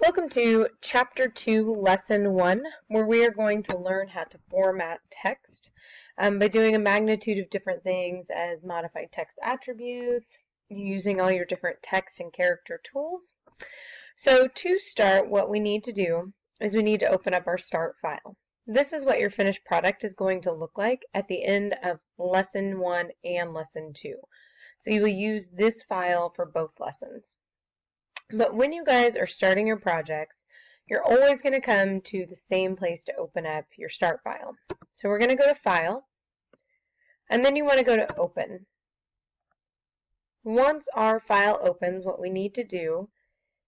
Welcome to Chapter 2, Lesson 1, where we are going to learn how to format text by doing a magnitude of different things as modify text attributes, using all your different text and character tools. So to start, what we need to do is we need to open up our start file. This is what your finished product is going to look like at the end of Lesson 1 and Lesson 2. So you will use this file for both lessons. But when you guys are starting your projects, you're always going to come to the same place to open up your start file. So we're going to go to File, and then you want to go to Open. Once our file opens, what we need to do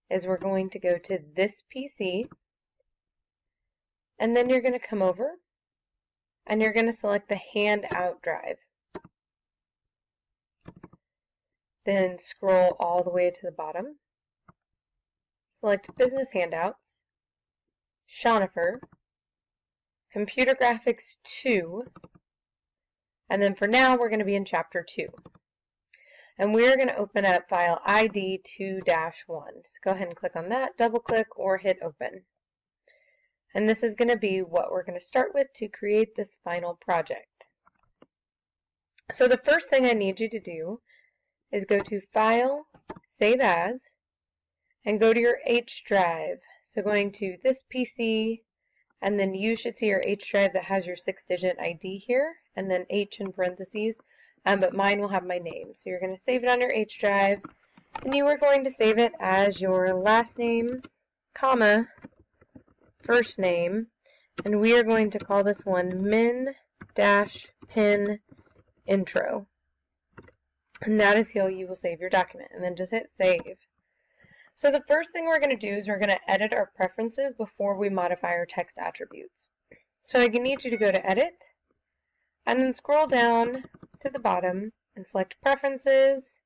is we're going to go to this PC, and then you're going to come over, and you're going to select the Handout drive. Then scroll all the way to the bottom. Select Business Handouts, Shonifer, Computer Graphics 2, and then for now we're going to be in Chapter 2. And we're going to open up file ID 2-1. So go ahead and click on that, double click, or hit Open. And this is going to be what we're going to start with to create this final project. So the first thing I need you to do is go to File, Save As, and go to your H drive. So going to this PC, and then you should see your H drive that has your 6-digit ID here, and then H in parentheses, but mine will have my name. So you're going to save it on your H drive, and you are going to save it as your last name, comma, first name, and we are going to call this one min-pin intro. And that is how you will save your document, and then just hit save. So the first thing we're going to do is we're going to edit our preferences before we modify our text attributes. So I need you to go to Edit, and then scroll down to the bottom and select Preferences,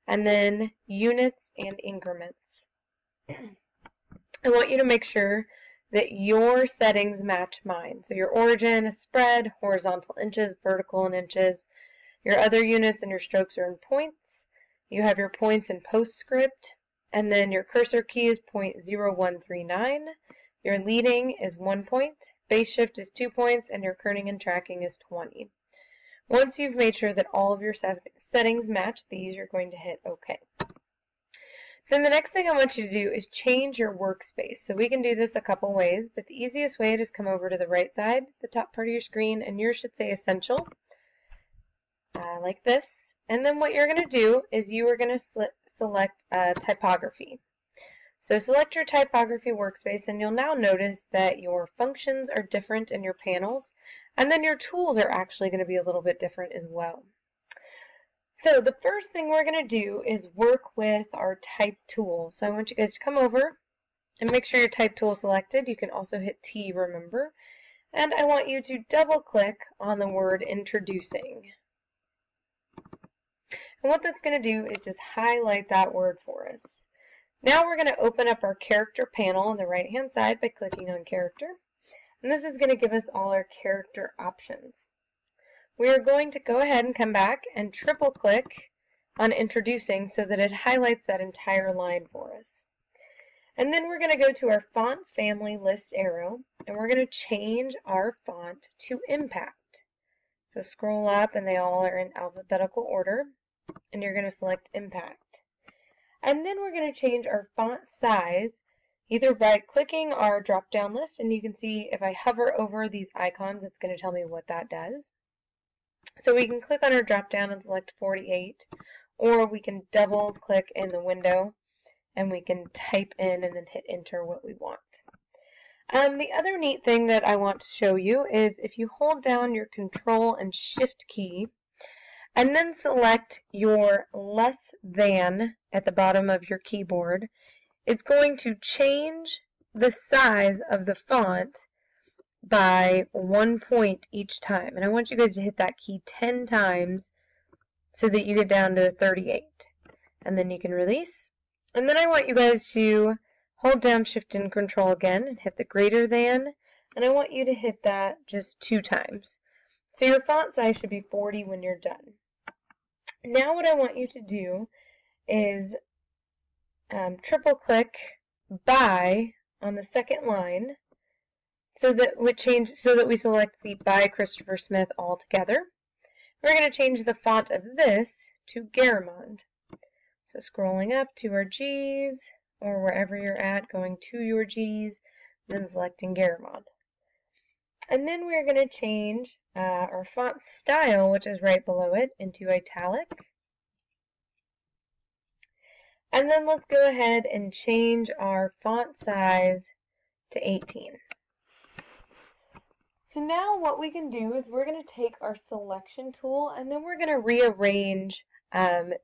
and then Units and Increments. I want you to make sure that your settings match mine. So your origin is spread, horizontal inches, vertical in inches. Your other units and your strokes are in points. You have your points in PostScript. And then your cursor key is 0.0139, your leading is 1 point, base shift is 2 points, and your kerning and tracking is 20. Once you've made sure that all of your settings match these, you're going to hit OK. Then the next thing I want you to do is change your workspace. So we can do this a couple ways, but the easiest way is come over to the right side, the top part of your screen, and yours should say Essential, like this. And then what you're going to do is you are going to select typography. So select your typography workspace, and you'll now notice that your functions are different in your panels, and then your tools are actually going to be a little bit different as well. So the first thing we're going to do is work with our type tool. So I want you guys to come over and make sure your type tool is selected. You can also hit T, remember. And I want you to double click on the word Introducing. And what that's going to do is just highlight that word for us. Now we're going to open up our character panel on the right hand side by clicking on character. And this is going to give us all our character options. We are going to go ahead and come back and triple click on Introducing so that it highlights that entire line for us. And then we're going to go to our font family list arrow, and we're going to change our font to Impact. So scroll up, and they all are in alphabetical order. And you're going to select Impact. And then we're going to change our font size either by clicking our drop-down list, and you can see if I hover over these icons, it's going to tell me what that does. So we can click on our drop-down and select 48, or we can double-click in the window, and we can type in and then hit Enter what we want. The other neat thing that I want to show you is if you hold down your Control and Shift key, and then select your less than at the bottom of your keyboard, it's going to change the size of the font by 1 point each time. And I want you guys to hit that key 10 times so that you get down to 38. And then you can release. And then I want you guys to hold down Shift and Control again and hit the greater than. And I want you to hit that just 2 times. So your font size should be 40 when you're done. Now what I want you to do is triple click by on the second line, so that we select the by Christopher Smith all together. We're going to change the font of this to Garamond. So scrolling up to our G's, or wherever you're at, going to your G's, then selecting Garamond. And then we're going to change our font style, which is right below it, into italic. And then let's go ahead and change our font size to 18. So now what we can do is we're going to take our selection tool and then we're going to rearrange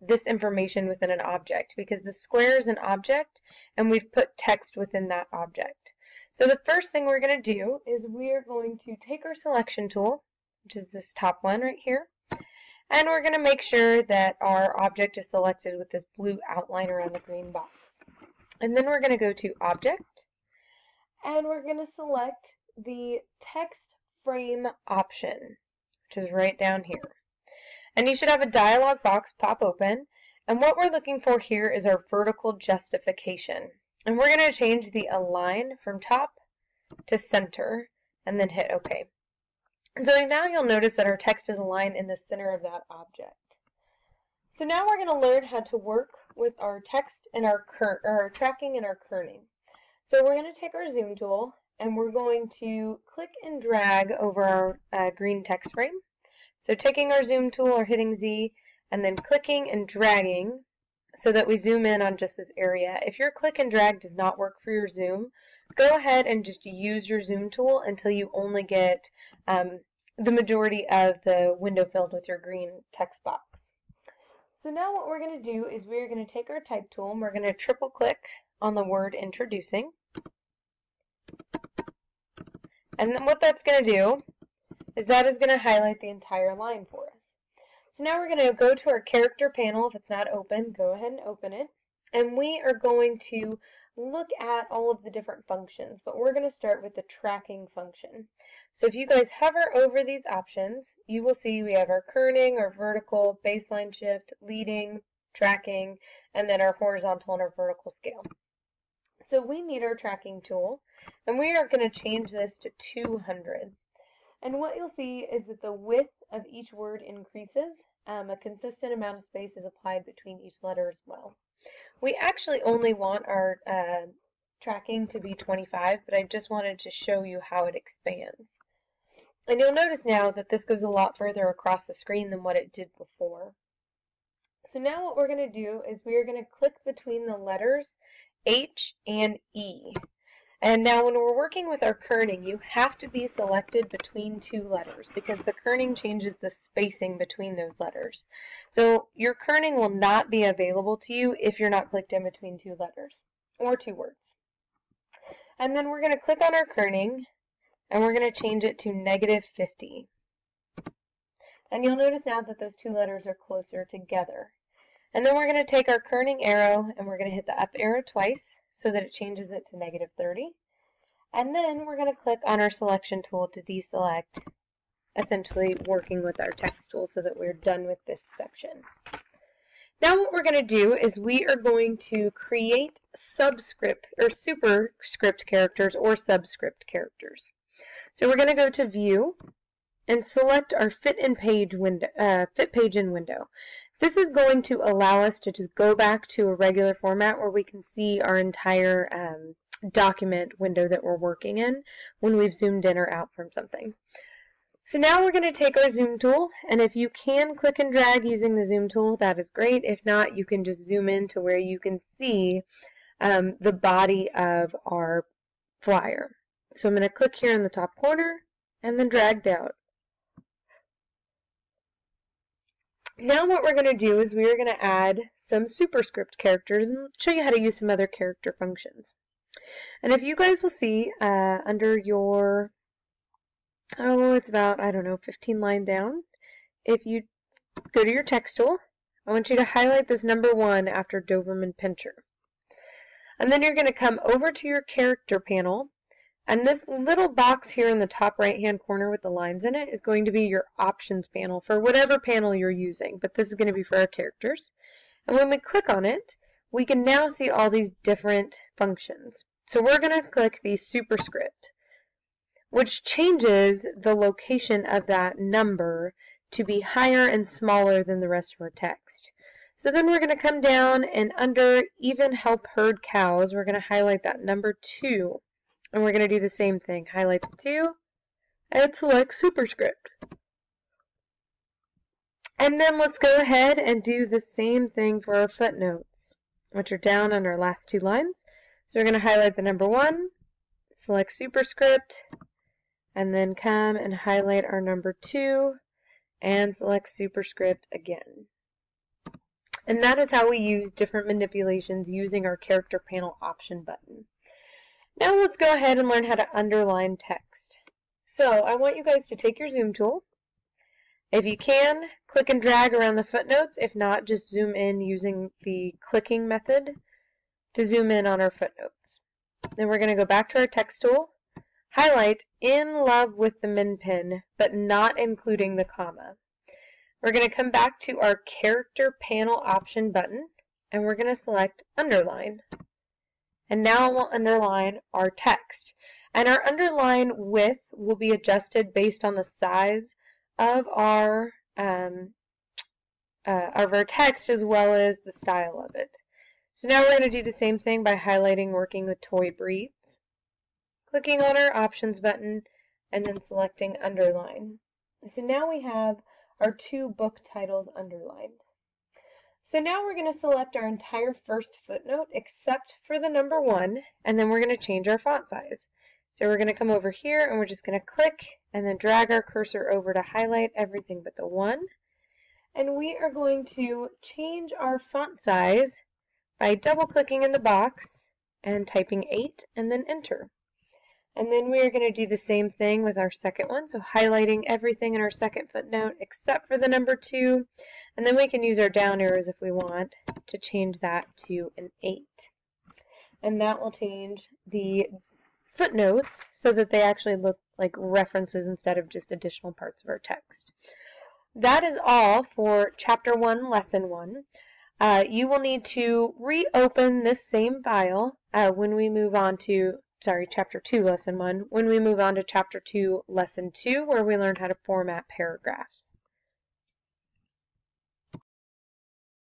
this information within an object, because the square is an object and we've put text within that object. So the first thing we're going to do is we're going to take our selection tool, which is this top one right here, and we're going to make sure that our object is selected with this blue outline around the green box. And then we're going to go to Object, and we're going to select the Text Frame option, which is right down here. And you should have a dialog box pop open, and what we're looking for here is our vertical justification. And we're going to change the Align from top to center, and then hit OK. And so now you'll notice that our text is aligned in the center of that object. So now we're going to learn how to work with our text and our tracking and our kerning. So we're going to take our zoom tool and we're going to click and drag over our green text frame. So taking our zoom tool or hitting Z and then clicking and dragging so that we zoom in on just this area. If your click and drag does not work for your zoom, go ahead and just use your zoom tool until you only get the majority of the window filled with your green text box. So now what we're going to do is we're going to take our type tool and we're going to triple click on the word introducing. And then what that's going to do is that is going to highlight the entire line for us. So now we're going to go to our character panel. If it's not open, go ahead and open it. And we are going to look at all of the different functions, but we're going to start with the tracking function. So if you guys hover over these options, you will see we have our kerning, our vertical, baseline shift, leading, tracking, and then our horizontal and our vertical scale. So we need our tracking tool, and we are going to change this to 200. And what you'll see is that the width of each word increases. A consistent amount of space is applied between each letter as well. We actually only want our tracking to be 25, but I just wanted to show you how it expands. And you'll notice now that this goes a lot further across the screen than what it did before. So now what we're going to do is we are going to click between the letters H and E. And now when we're working with our kerning, you have to be selected between two letters because the kerning changes the spacing between those letters. So your kerning will not be available to you if you're not clicked in between two letters or two words. And then we're going to click on our kerning and we're going to change it to -50. And you'll notice now that those two letters are closer together. And then we're going to take our kerning arrow and we're going to hit the up arrow twice so that it changes it to -30. And then we're going to click on our selection tool to deselect, essentially working with our text tool so that we're done with this section. Now what we're going to do is we are going to create subscript or superscript characters or subscript characters. So we're going to go to View and select our Fit Page in Window. This is going to allow us to just go back to a regular format where we can see our entire document window that we're working in when we've zoomed in or out from something. So now we're going to take our zoom tool, and if you can click and drag using the zoom tool, that is great. If not, you can just zoom in to where you can see the body of our flyer. So I'm going to click here in the top corner and then drag down. Now what we're going to do is we are going to add some superscript characters and show you how to use some other character functions. And if you guys will see under your, it's about, 15 line down, if you go to your text tool, I want you to highlight this number 1 after Doberman Pinscher. And then you're going to come over to your character panel, and this little box here in the top right hand corner with the lines in it is going to be your options panel for whatever panel you're using, but this is going to be for our characters. And when we click on it, we can now see all these different functions. So we're going to click the superscript, which changes the location of that number to be higher and smaller than the rest of our text. So then we're going to come down and under even help herd cows, we're going to highlight that number 2. And we're going to do the same thing. Highlight the 2 and select superscript. And then let's go ahead and do the same thing for our footnotes, which are down on our last 2 lines. So we're going to highlight the number 1, select superscript, and then come and highlight our number 2 and select superscript again. And that is how we use different manipulations using our character panel option button. Now let's go ahead and learn how to underline text. So I want you guys to take your zoom tool. If you can, click and drag around the footnotes. If not, just zoom in using the clicking method to zoom in on our footnotes. Then we're going to go back to our text tool, highlight in love with the min pin, but not including the comma. We're going to come back to our character panel option button, and we're going to select underline. And now we'll underline our text. And our underline width will be adjusted based on the size of our text as well as the style of it. So now we're going to do the same thing by highlighting working with toy breeds, clicking on our options button, and then selecting underline. So now we have our 2 book titles underlined. So now we're going to select our entire first footnote except for the number 1, and then we're going to change our font size. So we're going to come over here and we're just going to click and then drag our cursor over to highlight everything but the 1. And we are going to change our font size by double clicking in the box and typing 8 and then enter. And then we are going to do the same thing with our second one, so highlighting everything in our second footnote except for the number 2, and then we can use our down arrows if we want to change that to an 8. And that will change the footnotes so that they actually look like references instead of just additional parts of our text. That is all for Chapter 1, Lesson 1. You will need to reopen this same file when we move on to Chapter 2, Lesson 1, when we move on to Chapter 2, Lesson 2, where we learn how to format paragraphs.